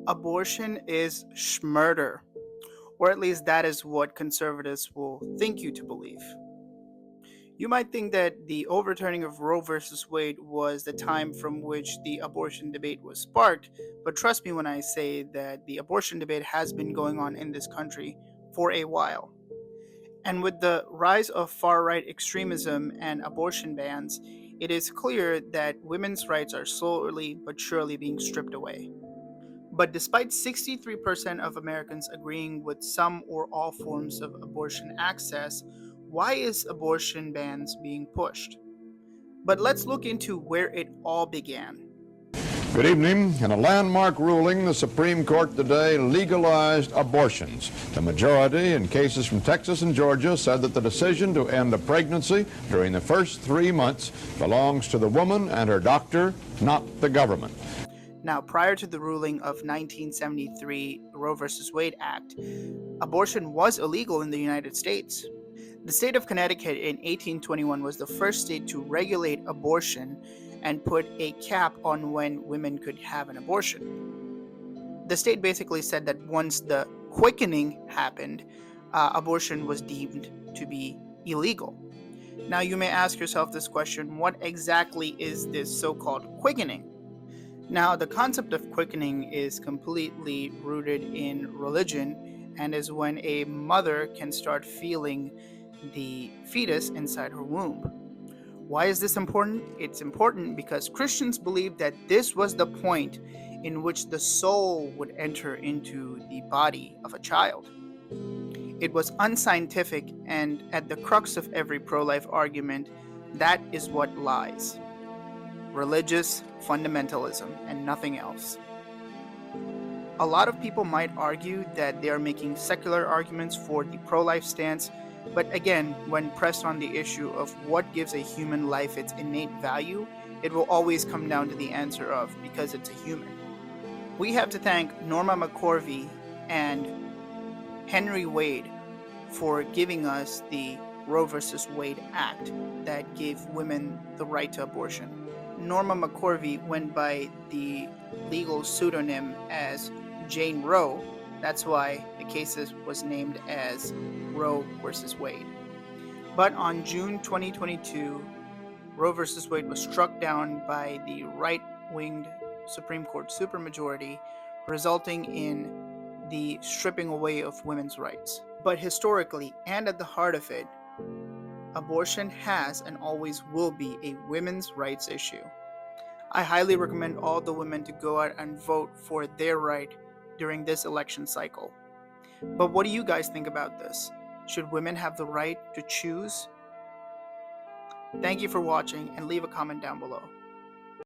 Abortion is schmurder, or at least that is what conservatives will think you to believe. You might think that the overturning of Roe versus Wade was the time from which the abortion debate was sparked, but trust me when I say that the abortion debate has been going on in this country for a while. And with the rise of far right extremism and abortion bans, it is clear that women's rights are slowly but surely being stripped away. But despite 63% of Americans agreeing with some or all forms of abortion access, why is abortion bans being pushed? But let's look into where it all began. Good evening. In a landmark ruling, the Supreme Court today legalized abortions. The majority in cases from Texas and Georgia said that the decision to end a pregnancy during the first 3 months belongs to the woman and her doctor, not the government. Now, prior to the ruling of 1973 Roe v. Wade Act, abortion was illegal in the United States. The state of Connecticut in 1821 was the first state to regulate abortion and put a cap on when women could have an abortion. The state basically said that once the quickening happened, abortion was deemed to be illegal. Now, you may ask yourself this question: what exactly is this so-called quickening? Now, the concept of quickening is completely rooted in religion and is when a mother can start feeling the fetus inside her womb. Why is this important? It's important because Christians believe that this was the point in which the soul would enter into the body of a child. It was unscientific, and at the crux of every pro-life argument, that is what lies: religious fundamentalism and nothing else. A lot of people might argue that they are making secular arguments for the pro-life stance, but again, when pressed on the issue of what gives a human life its innate value, it will always come down to the answer of because it's a human. We have to thank Norma McCorvey and Henry Wade for giving us the Roe versus Wade Act that gave women the right to abortion. Norma McCorvey went by the legal pseudonym as Jane Roe. That's why the case was named as Roe versus Wade. But on June 2022, Roe versus Wade was struck down by the right-winged Supreme Court supermajority, resulting in the stripping away of women's rights. But historically, and at the heart of it, abortion has and always will be a women's rights issue. I highly recommend all the women to go out and vote for their right during this election cycle. But what do you guys think about this? Should women have the right to choose? Thank you for watching, and leave a comment down below.